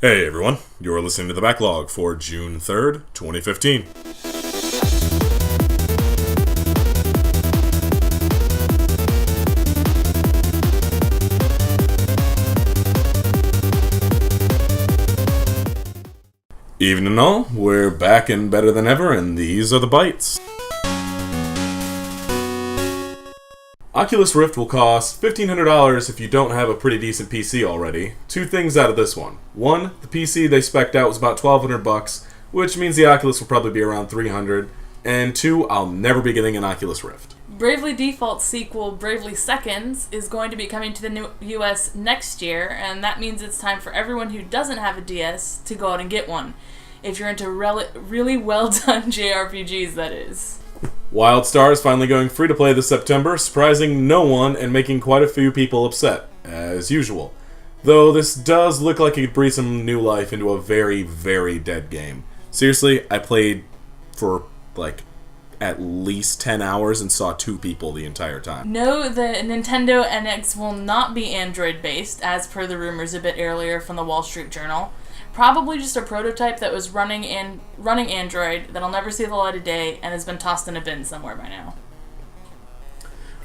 Hey everyone, you're listening to the Backlog for June 3rd, 2015. Evening and all, we're back and better than ever, and these are the bites. Oculus Rift will cost $1,500 if you don't have a pretty decent PC already. Two things out of this one. One, the PC they spec'd out was about $1,200, which means the Oculus will probably be around $300. And two, I'll never be getting an Oculus Rift. Bravely Default's sequel, Bravely Seconds, is going to be coming to the US next year, and that means it's time for everyone who doesn't have a DS to go out and get one. If you're into really well-done JRPGs, that is. WildStar is finally going free to play this September, surprising no one and making quite a few people upset, as usual. Though this does look like it could breathe some new life into a very, very dead game. Seriously, I played for, at least 10 hours and saw 2 people the entire time. No, the Nintendo NX will not be Android-based, as per the rumors a bit earlier from the Wall Street Journal. Probably just a prototype that was running Android that'll never see the light of day and has been tossed in a bin somewhere by now.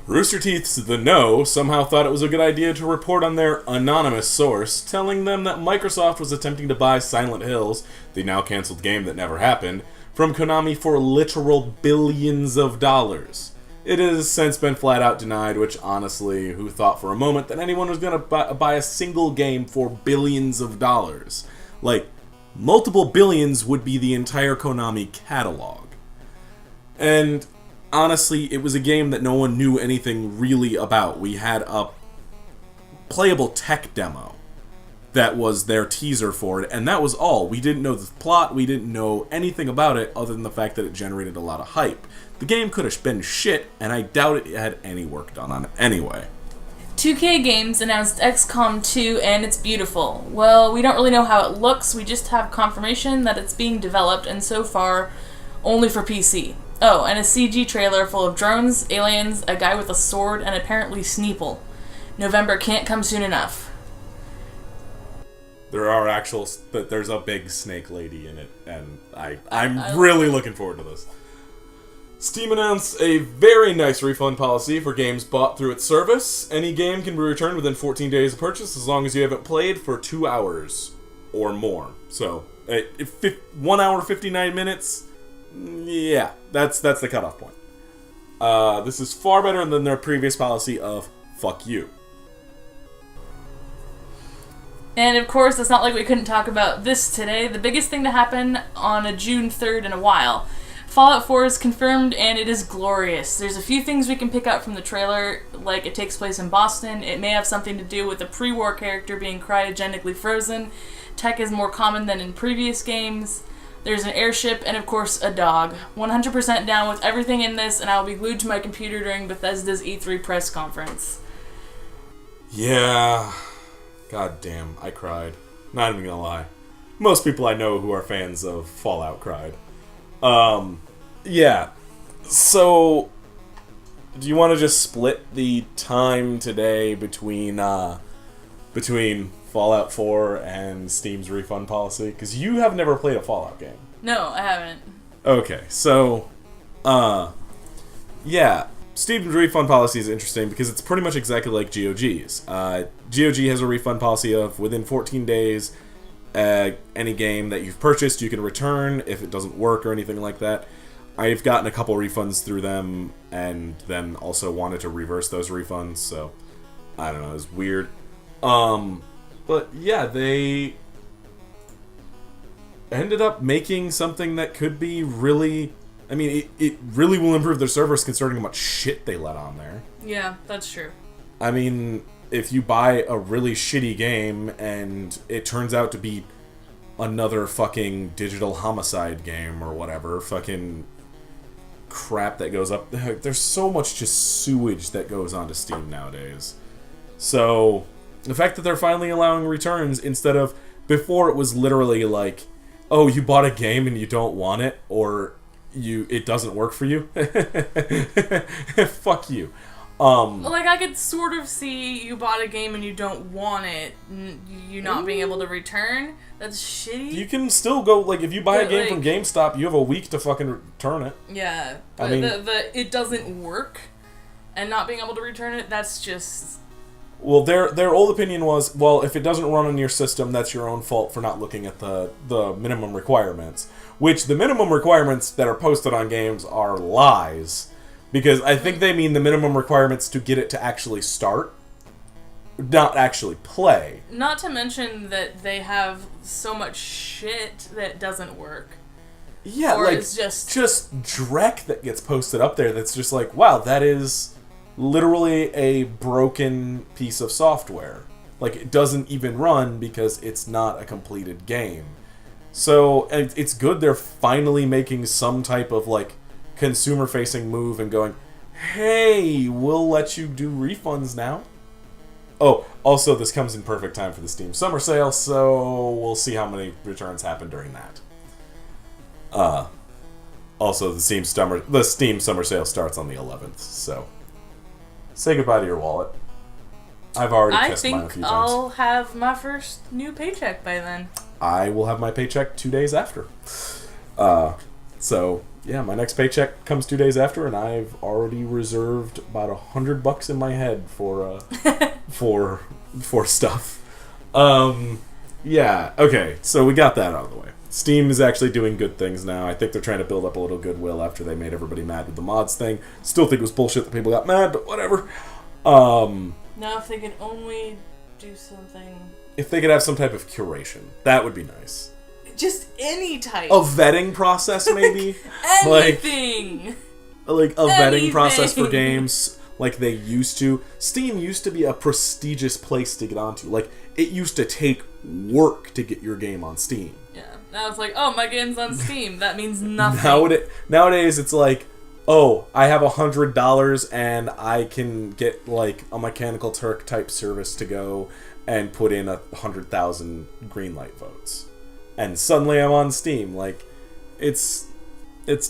Rooster Teeth's The No somehow thought it was a good idea to report on their anonymous source, telling them that Microsoft was attempting to buy Silent Hills, the now cancelled game that never happened, from Konami for literal billions of dollars. It has since been flat out denied, which honestly, who thought for a moment that anyone was going to buy a single game for billions of dollars? Multiple billions would be the entire Konami catalog. And honestly, it was a game that no one knew anything really about. We had a playable tech demo that was their teaser for it, and that was all. We didn't know the plot, we didn't know anything about it other than the fact that it generated a lot of hype. The game could have been shit, and I doubt it had any work done on it anyway. 2K Games announced XCOM 2, and it's beautiful. Well, we don't really know how it looks, we just have confirmation that it's being developed, and so far, only for PC. Oh, and a CG trailer full of drones, aliens, a guy with a sword, and apparently Sneeple. November can't come soon enough. There's a big snake lady in it, and I'm really looking forward to this. Steam announced a very nice refund policy for games bought through its service. Any game can be returned within 14 days of purchase as long as you haven't played for 2 hours or more. So, 1 hour 59 minutes, yeah, that's the cutoff point. This is far better than their previous policy of fuck you. And of course, it's not like we couldn't talk about this today. The biggest thing to happen on a June 3rd in a while. Fallout 4 is confirmed, and it is glorious. There's a few things we can pick out from the trailer, like it takes place in Boston. It may have something to do with the pre-war character being cryogenically frozen. Tech is more common than in previous games. There's an airship, and of course, a dog. 100% down with everything in this, and I'll be glued to my computer during Bethesda's E3 press conference. Yeah. God damn, I cried. Not even gonna lie. Most people I know who are fans of Fallout cried. Yeah. So, do you want to just split the time today between Fallout 4 and Steam's refund policy? Because you have never played a Fallout game. No, I haven't. Okay, so, yeah. Steam's refund policy is interesting because it's pretty much exactly like GOG's. GOG has a refund policy of within 14 days, any game that you've purchased you can return if it doesn't work or anything like that. I've gotten a couple refunds through them and then also wanted to reverse those refunds, so I don't know, it was weird. But yeah, they ended up making something that could be really... I mean, it really will improve their servers considering how much shit they let on there. Yeah, that's true. I mean, if you buy a really shitty game and it turns out to be another fucking digital homicide game or whatever, fucking crap that goes up, there's so much just sewage that goes onto Steam nowadays. So, the fact that they're finally allowing returns instead of, before it was literally like, oh, you bought a game and you don't want it, or it doesn't work for you. Fuck you. Like, I could sort of see you bought a game and you don't want it, you not being able to return. That's shitty. You can still go, like, if you buy a game from GameStop, you have a week to fucking return it. Yeah. But I mean, it doesn't work, and not being able to return it, that's just... Well, their old opinion was, well, if it doesn't run on your system, that's your own fault for not looking at the minimum requirements. Which, the minimum requirements that are posted on games are lies. Because I think they mean the minimum requirements to get it to actually start, not actually play. Not to mention that they have so much shit that doesn't work. Yeah, or like, it's just Drek that gets posted up there that's just like, wow, that is literally a broken piece of software. Like, it doesn't even run because it's not a completed game. So, it's good they're finally making some type of, like, consumer-facing move and going, hey, we'll let you do refunds now. Oh, also, this comes in perfect time for the Steam Summer Sale, so we'll see how many returns happen during that. Also, the Steam Summer Sale starts on the 11th, so say goodbye to your wallet. I've already kissed mine a few times. I'll have my first new paycheck by then. I will have my paycheck 2 days after. So... yeah, my next paycheck comes 2 days after, and I've already reserved about $100 in my head for for stuff. Yeah, okay, so we got that out of the way. Steam is actually doing good things now. I think they're trying to build up a little goodwill after they made everybody mad with the mods thing. Still think it was bullshit that people got mad, but whatever. Now, if they could only do something... if they could have some type of curation, that would be nice. Just any type. A vetting process, maybe? Anything! Like a vetting process for games like they used to. Steam used to be a prestigious place to get onto. Like, it used to take work to get your game on Steam. Yeah. Now it's like, oh, my game's on Steam. That means nothing. Nowadays, it's like, oh, I have $100 and I can get, like, a Mechanical Turk type service to go and put in 100,000 green light votes. And suddenly I'm on Steam. Like, it's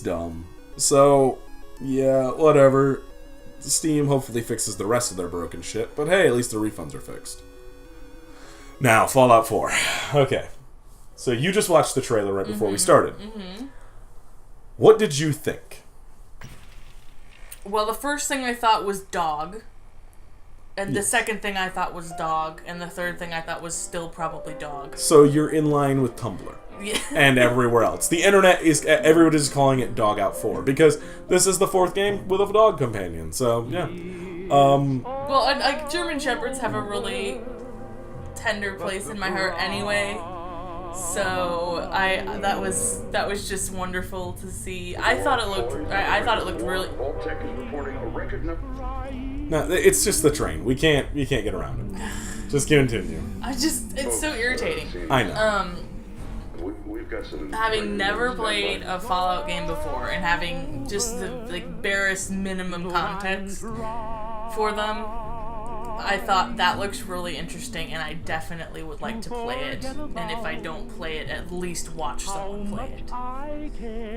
dumb. So, yeah, whatever. Steam hopefully fixes the rest of their broken shit, but hey, at least the refunds are fixed. Now, Fallout 4. Okay. So you just watched the trailer right before we started. Mm-hmm. What did you think? Well, the first thing I thought was dog. And the second thing I thought was dog, and the third thing I thought was still probably dog. So you're in line with Tumblr. Yeah. And everywhere else. The internet everyone is calling it Dogout 4, because this is the fourth game with a dog companion, so, yeah. Well, German Shepherds have a really tender place in my heart anyway, so that was just wonderful to see. I thought it looked really... No, it's just the train. You can't get around it. Just continue. It's so irritating. I know. Having never played a Fallout game before and having just the barest minimum context for them, I thought that looks really interesting, and I definitely would like to play it. And if I don't play it, at least watch someone play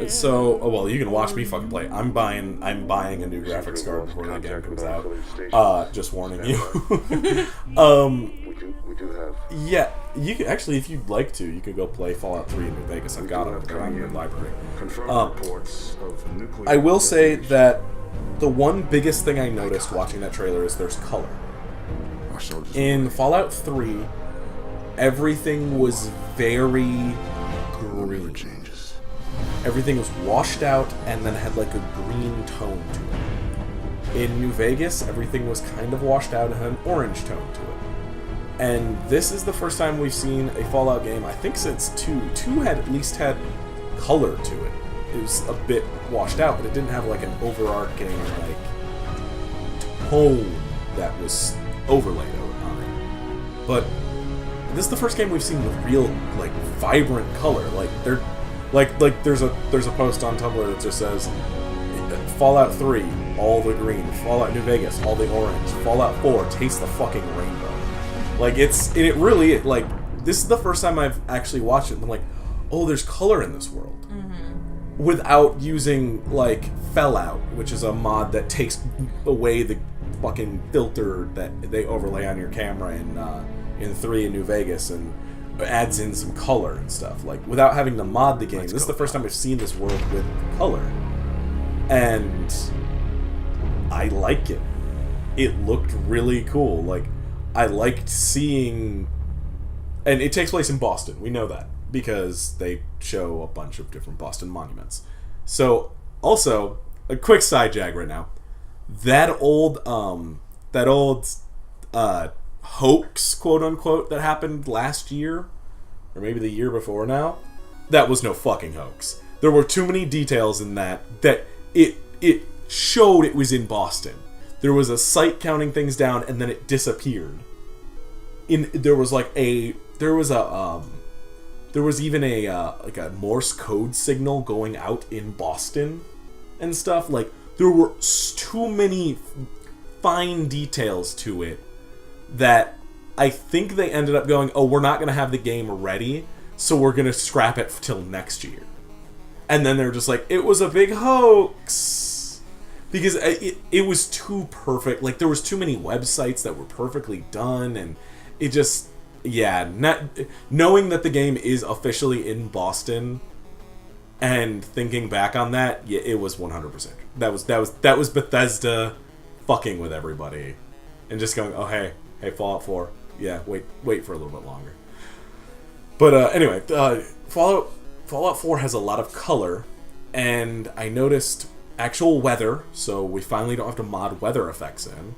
it. So, well, you can watch me fucking play it. I'm buying a new graphics card before the game comes out. Just warning you. Yeah, you could actually, if you'd like to, you could go play Fallout 3 in New Vegas. I've got them. They're on your library. I will say that the one biggest thing I noticed watching that trailer is there's color. In Fallout 3, everything was very green. Everything was washed out and then had like a green tone to it. In New Vegas, everything was kind of washed out and had an orange tone to it. And this is the first time we've seen a Fallout game, I think since 2. 2 had at least had color to it. It was a bit washed out, but it didn't have like an overarching like tone that was overlaid on it. But this is the first game we've seen with real like vibrant color. Like they're like there's a post on Tumblr that just says Fallout 3, all the green, Fallout New Vegas, all the orange, Fallout 4, taste the fucking rainbow. Like it really like this is the first time I've actually watched it and I'm like, oh, there's color in this world. Without using like Fallout, which is a mod that takes away the fucking filter that they overlay on your camera in 3 in New Vegas and adds in some color and stuff. Like, without having to mod the game. This is the first time I've seen this world with color. And I like it. It looked really cool. Like, I liked seeing... And it takes place in Boston. We know that. Because they show a bunch of different Boston monuments. So, also, a quick side jag right now. That old hoax, quote unquote, that happened last year, or maybe the year before now, that was no fucking hoax. There were too many details in that it showed it was in Boston. There was a site counting things down, and then it disappeared. There was even a Morse code signal going out in Boston and stuff. Like, there were too many fine details to it that I think they ended up going, oh, we're not going to have the game ready, so we're going to scrap it till next year. And then they're just like, it was a big hoax. Because it was too perfect. Like, there was too many websites that were perfectly done, and it just... Yeah, knowing that the game is officially in Boston and thinking back on that, yeah, it was 100%. That was Bethesda fucking with everybody and just going, oh hey, Fallout 4, yeah, wait for a little bit longer. But anyway, Fallout 4 has a lot of color, and I noticed actual weather, so we finally don't have to mod weather effects in.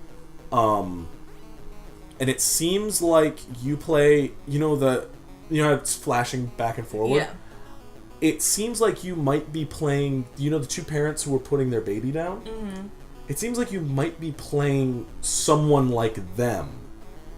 And it seems like you play, you know how it's flashing back and forward? Yeah. It seems like you might be playing, the 2 parents who were putting their baby down? Mm-hmm. It seems like you might be playing someone like them,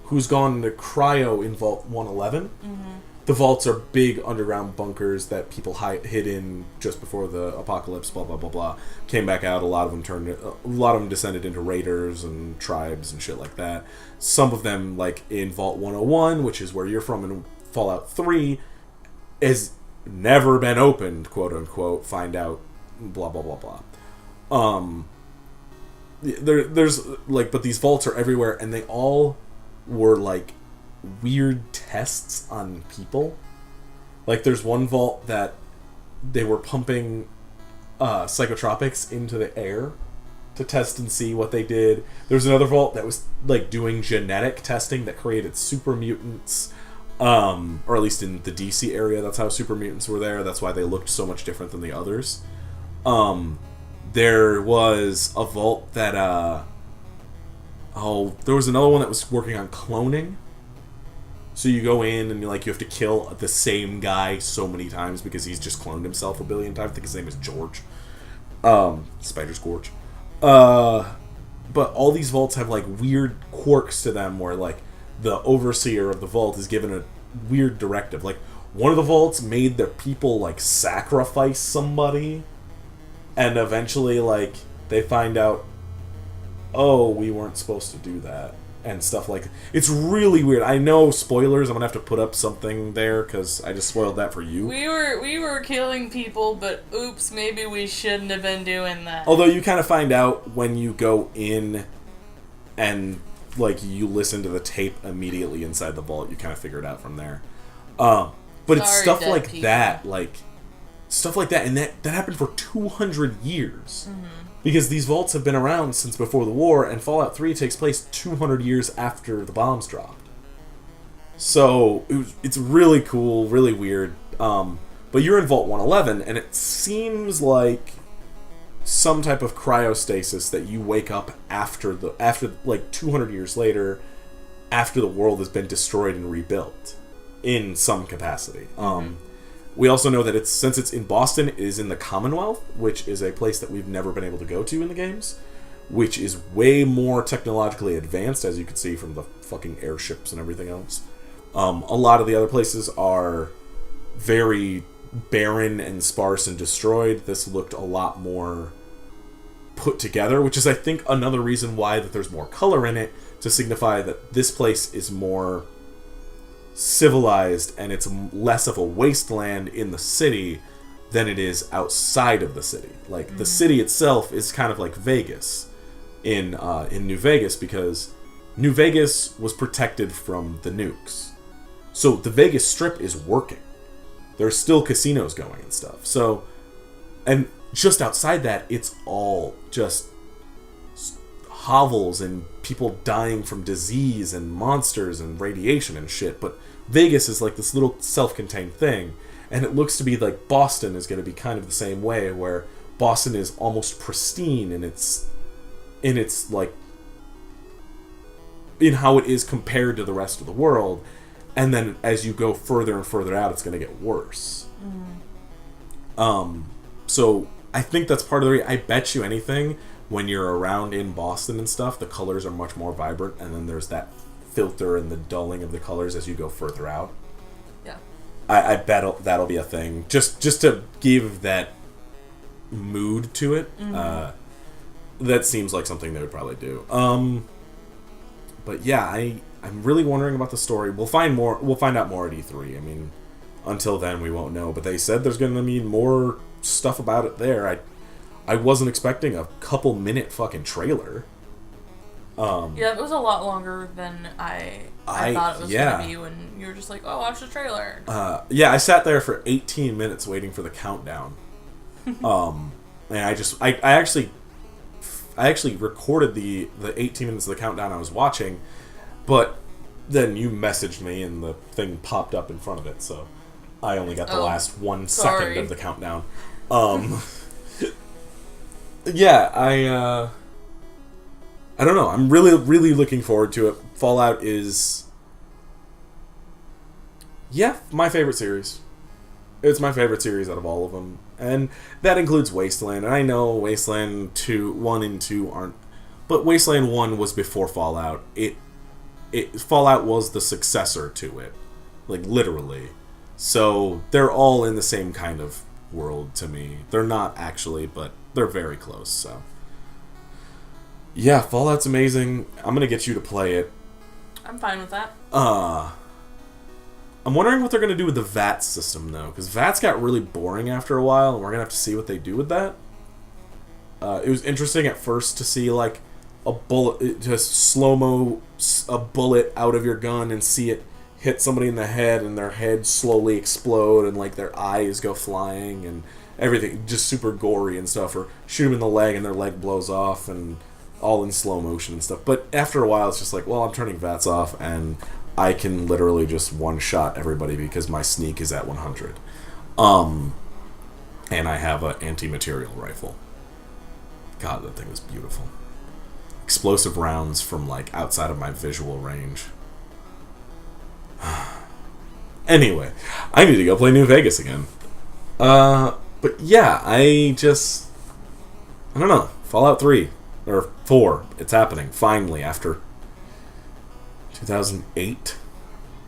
who's gone into cryo in Vault 111. Mm-hmm. The vaults are big underground bunkers that people hid in just before the apocalypse, blah, blah, blah, blah. Came back out, a lot of them descended into raiders and tribes and shit like that. Some of them, like in Vault 101, which is where you're from in Fallout 3, has never been opened, quote unquote, find out, blah, blah, blah, blah. There's, like, but these vaults are everywhere, and they all were, like, weird tests on people. Like, there's one vault that they were pumping psychotropics into the air to test and see what they did. There's another vault that was, like, doing genetic testing that created super mutants, or at least in the DC area, that's how super mutants were there. That's why they looked so much different than the others. There was a vault that there was another one that was working on cloning. So you go in and you have to kill the same guy so many times because he's just cloned himself a billion times. I think his name is George. Spider Scorch. But all these vaults have, like, weird quirks to them where, like, the overseer of the vault is given a weird directive. Like, one of the vaults made the people, like, sacrifice somebody, and eventually, like, they find out, oh, we weren't supposed to do that. And stuff like that. It's really weird. I know, spoilers, I'm gonna have to put up something there because I just spoiled that for you. We were killing people, but oops, maybe we shouldn't have been doing that. Although you kind of find out when you go in and, like, you listen to the tape immediately inside the vault, you kind of figure it out from there. But it's stuff like people. Stuff like that, and that happened for 200 years. Mm-hmm. Because these vaults have been around since before the war, and Fallout 3 takes place 200 years after the bombs dropped. So, it's really cool, really weird. But you're in Vault 111, and it seems like some type of cryostasis that you wake up after 200 years later, after the world has been destroyed and rebuilt, in some capacity. Mm-hmm. We also know that since it's in Boston, it is in the Commonwealth, which is a place that we've never been able to go to in the games, which is way more technologically advanced, as you can see from the fucking airships and everything else. A lot of the other places are very barren and sparse and destroyed. This looked a lot more put together, which is, I think, another reason why that there's more color in it, to signify that this place is more civilized and it's less of a wasteland in the city than it is outside of the city. Like, the city itself is kind of like Vegas. in New Vegas, because New Vegas was protected from the nukes. So the Vegas Strip is working. There's still casinos going and stuff. So, and just outside that, it's all just hovels and people dying from disease and monsters and radiation and shit. But Vegas is like this little self-contained thing, and it looks to be like Boston is going to be kind of the same way, where Boston is almost pristine in its like in how it is compared to the rest of the world, and then as you go further and further out, it's going to get worse. So I think that's part of the reason. I bet you anything, when you're around in Boston and stuff, the colors are much more vibrant, and then there's that filter and the dulling of the colors as you go further out. Yeah. I bet that'll be a thing. Just to give that mood to it. That seems like something they would probably do. But yeah, I'm really wondering about the story. We'll find out more at E3. I mean, until then we won't know. But they said there's going to be more stuff about it there. I wasn't expecting a couple minute fucking trailer. Yeah, it was a lot longer than I thought it was going to be when you were just like, oh, watch the trailer. Yeah, I sat there for 18 minutes waiting for the countdown. And I actually recorded the 18 minutes of the countdown I was watching, but then you messaged me and the thing popped up in front of it, so I only got the last 1 second of the countdown. Yeah, I don't know. I'm really, really looking forward to it. Fallout is, my favorite series. It's my favorite series out of all of them. And that includes Wasteland. And I know Wasteland 1 and 2 aren't... But Wasteland 1 was before Fallout. Fallout was the successor to it. Like, literally. So, they're all in the same kind of world to me. They're not actually, but they're very close, so... Yeah, Fallout's amazing. I'm gonna get you to play it. I'm fine with that. I'm wondering what they're going to do with the VAT system, though, because VATs got really boring after a while, and we're going to have to see what they do with that. It was interesting at first to see, like, a bullet, just slow-mo a bullet out of your gun and see it hit somebody in the head, and their head slowly explode, and, like, their eyes go flying, and everything, just super gory and stuff, or shoot them in the leg, and their leg blows off, and all in slow motion and stuff. But after a while, it's just like, well, I'm turning VATs off, and I can literally just one-shot everybody because my sneak is at 100. And I have an anti-material rifle. God, that thing was beautiful. Explosive rounds from, like, outside of my visual range. Anyway, I need to go play New Vegas again. But yeah, I don't know. Fallout 3. Or 4. It's happening, finally, after 2008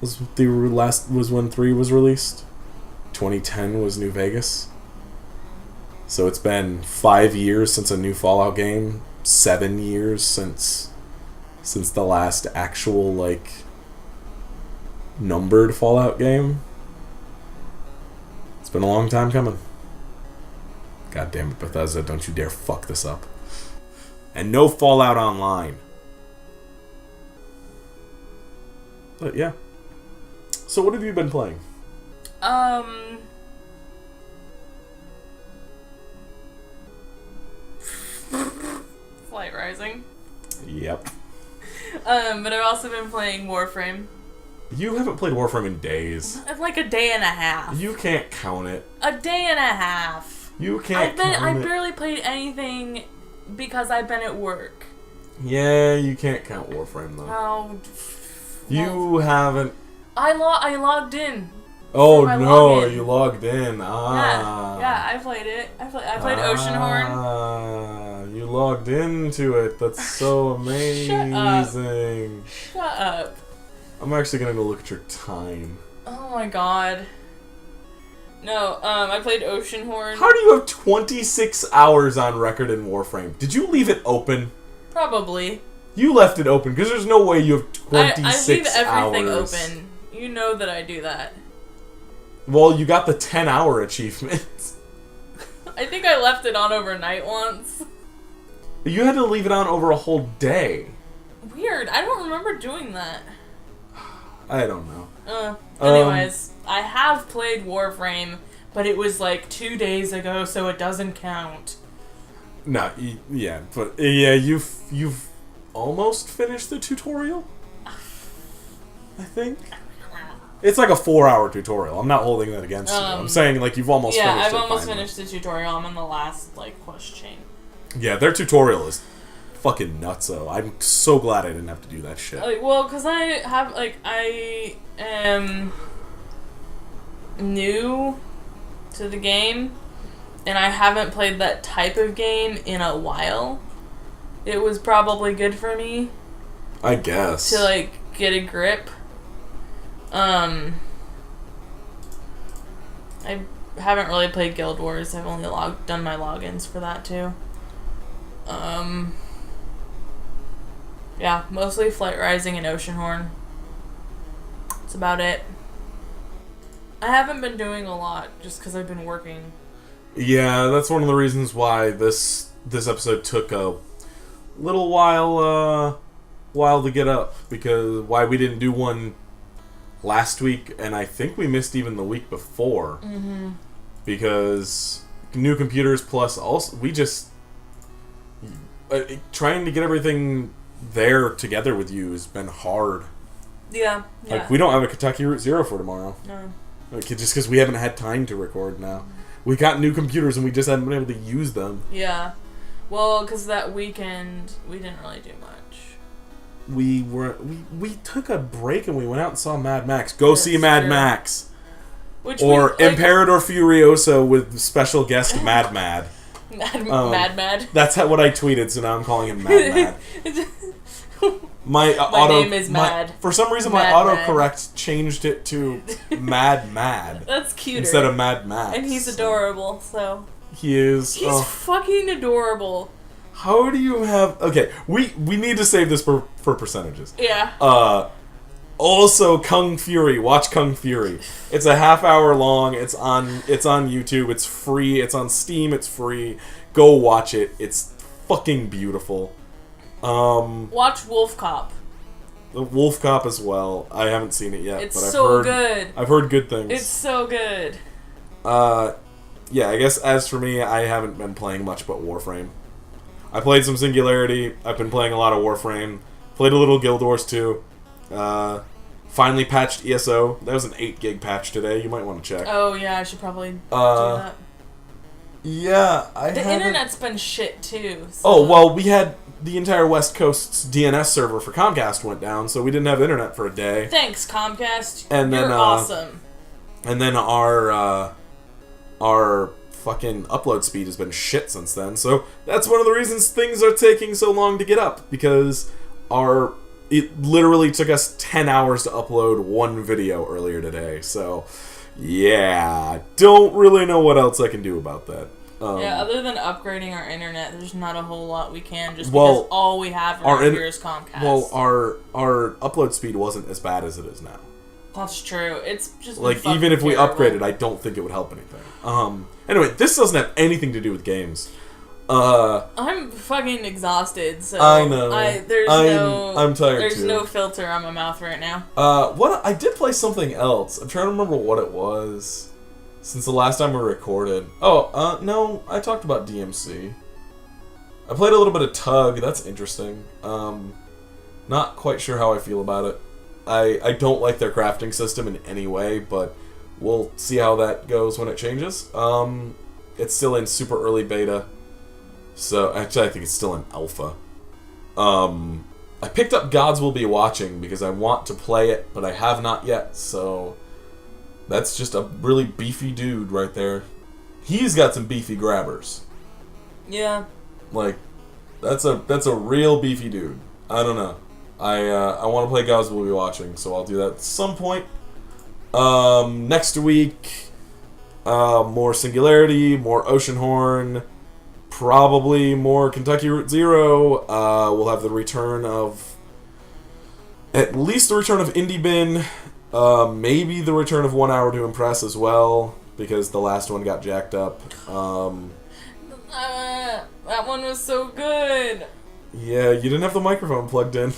was when 3 was released. 2010 was New Vegas. So it's been 5 years since a new Fallout game. 7 years since the last actual, like, numbered Fallout game. It's been a long time coming. God damn it, Bethesda, don't you dare fuck this up. And no Fallout Online. But yeah. So what have you been playing? Flight Rising. Yep. But I've also been playing Warframe. You haven't played Warframe in days. Like a day and a half. You can't count it. A day and a half. You can't count it. I barely played anything because I've been at work. Yeah, you can't count Warframe though. Oh. You haven't. I logged in. Oh no, you logged in. Ah. Yeah, I played it. I played Oceanhorn. You logged into it. That's so amazing. Shut up. I'm actually gonna go look at your time. Oh my god. No, I played Oceanhorn. How do you have 26 hours on record in Warframe? Did you leave it open? Probably. You left it open, because there's no way you have 26 hours. I leave everything open. You know that I do that. Well, you got the 10-hour achievement. I think I left it on overnight once. You had to leave it on over a whole day. Weird. I don't remember doing that. I don't know. Anyways, I have played Warframe, but it was like 2 days ago, so it doesn't count. No, you've almost finished the tutorial. I think it's like a 4-hour tutorial. I'm not holding that against you. I'm saying like you've almost finished it. Yeah, I've almost finished the tutorial. I'm on the last quest chain. Yeah, their tutorial is fucking nutso. I'm so glad I didn't have to do that shit. Because I am new to the game, and I haven't played that type of game in a while. It was probably good for me, I guess, to get a grip. I haven't really played Guild Wars. I've only done my logins for that too. Yeah, mostly Flight Rising and Oceanhorn. That's about it. I haven't been doing a lot just because I've been working. Yeah, that's one of the reasons why this episode took a little while to get up, because why we didn't do one last week, and I think we missed even the week before. Mm-hmm. Because new computers plus also we just trying to get everything there together with you has been hard. Yeah. We don't have a Kentucky Route Zero for tomorrow. No. Just because we haven't had time to record now. We got new computers and we just haven't been able to use them. Yeah. Well, because that weekend we didn't really do much. We took a break and we went out and saw Mad Max. Go see Mad Max. Or Imperator Furioso with special guest Mad. Mad. That's what I tweeted, so now I'm calling him Mad. My name is Mad. For some reason, my autocorrect changed it to Mad. That's cuter. Instead of Mad Max. And he's adorable, so. He is. He's fucking adorable. How do you have... Okay, we need to save this for percentages. Yeah. Also, Kung Fury. Watch Kung Fury. It's a half-hour long. It's on YouTube. It's free. It's on Steam. It's free. Go watch it. It's fucking beautiful. Watch Wolf Cop. The Wolf Cop as well. I haven't seen it yet. It's but good. I've heard good things. It's so good. Yeah, I guess as for me, I haven't been playing much but Warframe. I played some Singularity. I've been playing a lot of Warframe. Played a little Guild Wars 2. Finally patched ESO. That was an 8 gig patch today. You might want to check. Oh, yeah, I should probably do that. Yeah, The internet's been shit, too. So. Oh, well, we had the entire West Coast's DNS server for Comcast went down, so we didn't have internet for a day. Thanks, Comcast. And then, You're awesome. And then our fucking upload speed has been shit since then, so that's one of the reasons things are taking so long to get up, because it literally took us 10 hours to upload one video earlier today, so yeah, don't really know what else I can do about that. Other than upgrading our internet, there's not a whole lot we can, just because all we have around here is Comcast. Well, our upload speed wasn't as bad as it is now. That's true. It's just even if we upgraded, I don't think it would help anything. Anyway, this doesn't have anything to do with games. I'm fucking exhausted, so I know. I'm tired There's too. no filter on my mouth right now. What I did play something else. I'm trying to remember what it was since the last time we recorded. No, I talked about DMC. I played a little bit of Tug. That's interesting. Not quite sure how I feel about it. I don't like their crafting system in any way, but we'll see how that goes when it changes. It's still in super early beta. So, actually, I think it's still in alpha. I picked up Gods Will Be Watching because I want to play it, but I have not yet, so that's just a really beefy dude right there. He's got some beefy grabbers. Yeah. That's a real beefy dude. I don't know. I want to play Gods Will Be Watching, so I'll do that at some point. Next week, more Singularity, more Oceanhorn, probably more Kentucky Route Zero. We'll have the return of... At least the return of Indie Bin. Maybe the return of 1 Hour to Impress as well, because the last one got jacked up. That one was so good. Yeah, you didn't have the microphone plugged in.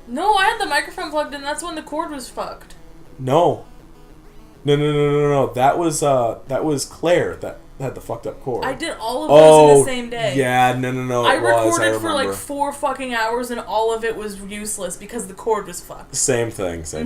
No, I had the microphone plugged in. That's when the cord was fucked. No. No. That was Claire that had the fucked up cord. I did all of those in the same day. Yeah, no. I recorded for like 4 fucking hours and all of it was useless because the cord was fucked. Same thing. It was a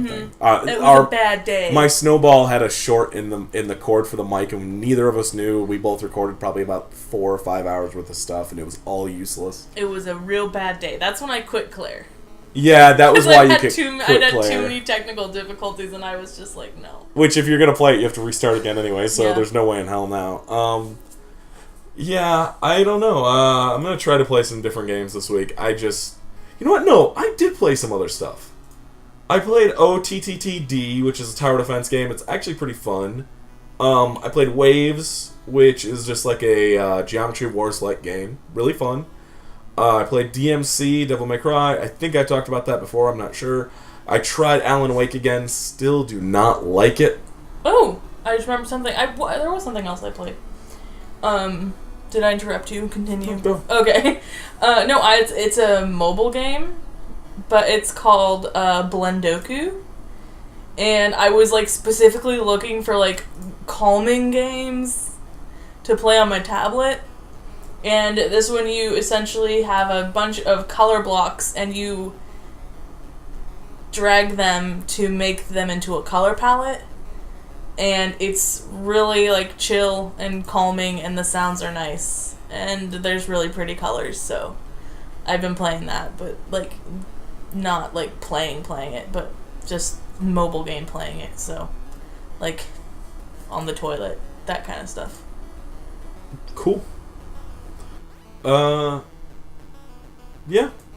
bad day. My snowball had a short in the cord for the mic, and neither of us knew. We both recorded probably about 4 or 5 hours worth of stuff, and it was all useless. It was a real bad day. That's when I quit Claire. Yeah, that was why you could I had too many technical difficulties, and I was just like, no. Which, if you're gonna play it, you have to restart again anyway. So there's no way in hell now. Yeah, I don't know. I'm gonna try to play some different games this week. You know what? No, I did play some other stuff. I played OTTTD, which is a tower defense game. It's actually pretty fun. I played Waves, which is just like a Geometry Wars-like game. Really fun. I played DMC, Devil May Cry. I think I talked about that before. I'm not sure. I tried Alan Wake again. Still do not like it. Oh, I just remembered something. There was something else I played. Did I interrupt you? Continue. No. Okay. No, it's a mobile game, but it's called Blendoku. And I was like specifically looking for like calming games to play on my tablet. And this one you essentially have a bunch of color blocks and you drag them to make them into a color palette. And it's really like chill and calming and the sounds are nice. And there's really pretty colors, so I've been playing that, but like not like playing it, but just mobile game playing it, so like on the toilet, that kind of stuff. Cool. Yeah,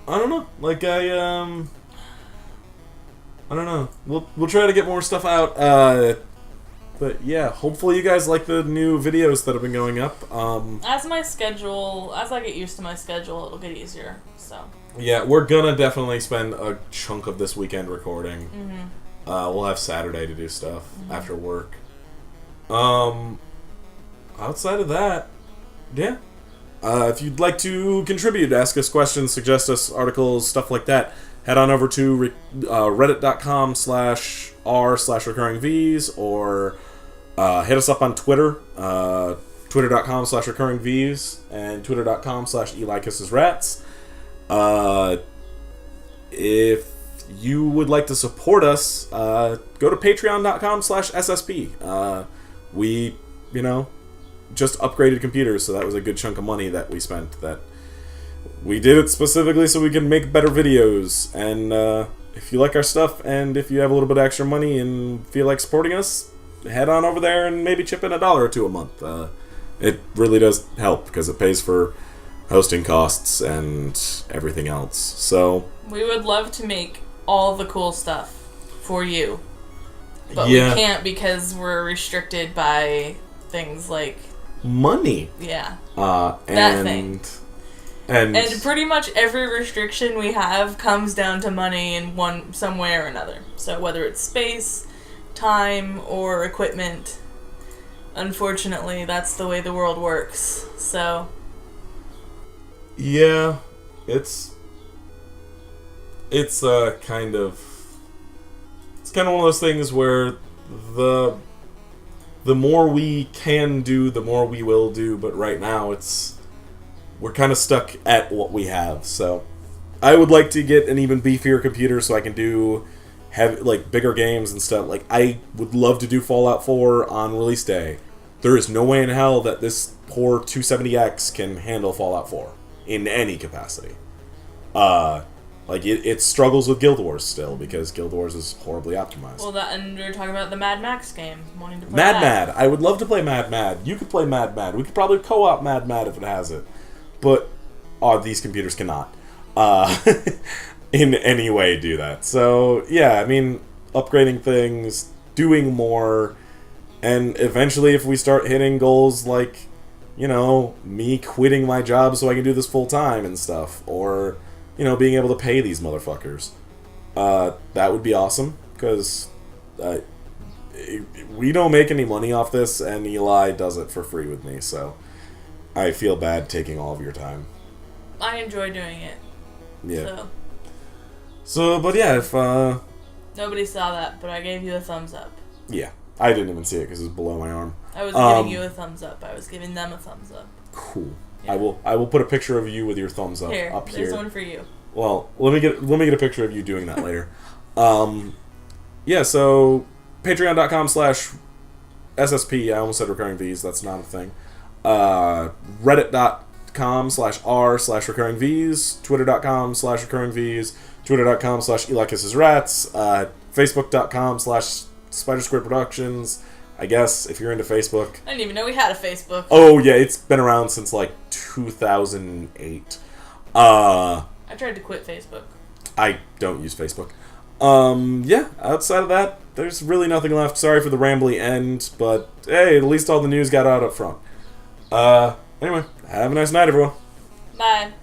I don't know. Like I don't know. We'll try to get more stuff out. But yeah, hopefully you guys like the new videos that have been going up. As I get used to my schedule, it'll get easier. So. Yeah, we're gonna definitely spend a chunk of this weekend recording. Mm-hmm. We'll have Saturday to do stuff after work. Outside of that, yeah. If you'd like to contribute, ask us questions, suggest us articles, stuff like that, head on over to reddit.com/r/recurringvs or hit us up on Twitter, twitter.com/recurringvs and twitter.com/EliKissesRats. If you would like to support us, go to patreon.com/SSP. We, just upgraded computers, so that was a good chunk of money that we spent. That we did it specifically so we can make better videos. And if you like our stuff, and if you have a little bit of extra money and feel like supporting us, head on over there and maybe chip in $1 or $2 a month. It really does help because it pays for hosting costs and everything else. So we would love to make all the cool stuff for you, but we can't because we're restricted by things like money. Yeah. That thing. And pretty much every restriction we have comes down to money in some way or another. So whether it's space, time, or equipment, unfortunately, that's the way the world works. So. Yeah, it's kind of one of those things where the more we can do, the more we will do, but right now we're kind of stuck at what we have. So I would like to get an even beefier computer so I can do bigger games and stuff. Like, I would love to do Fallout 4 on release day. There is no way in hell that this poor 270X can handle Fallout 4 in any capacity. It struggles with Guild Wars still because Guild Wars is horribly optimized. Well, and we were talking about the Mad Max game, wanting to play Mad. I would love to play Mad. You could play Mad. We could probably co-op Mad if it has it, but these computers cannot in any way do that. So yeah, I mean, upgrading things, doing more, and eventually, if we start hitting goals like, me quitting my job so I can do this full time and stuff, or being able to pay these motherfuckers. That would be awesome, because we don't make any money off this, and Eli does it for free with me, so I feel bad taking all of your time. I enjoy doing it. Yeah. So, but yeah, if nobody saw that, but I gave you a thumbs up. Yeah, I didn't even see it because it was below my arm. I was giving you a thumbs up. I was giving them a thumbs up. Cool. Yeah. I will put a picture of you with your thumbs up up here. There's one for you. Well, let me get a picture of you doing that later. Yeah, so patreon.com/SSP, I almost said recurring V's, that's not a thing. Reddit.com/r/recurring V's, Twitter.com/recurring V's, Twitter.com/EliKissesRats, Facebook.com/Spider Square Productions. I guess if you're into Facebook. I didn't even know we had a Facebook. Oh yeah, it's been around since like 2008. I tried to quit Facebook. I don't use Facebook. Yeah, outside of that, there's really nothing left. Sorry for the rambly end, but hey, at least all the news got out up front. Anyway, have a nice night, everyone. Bye.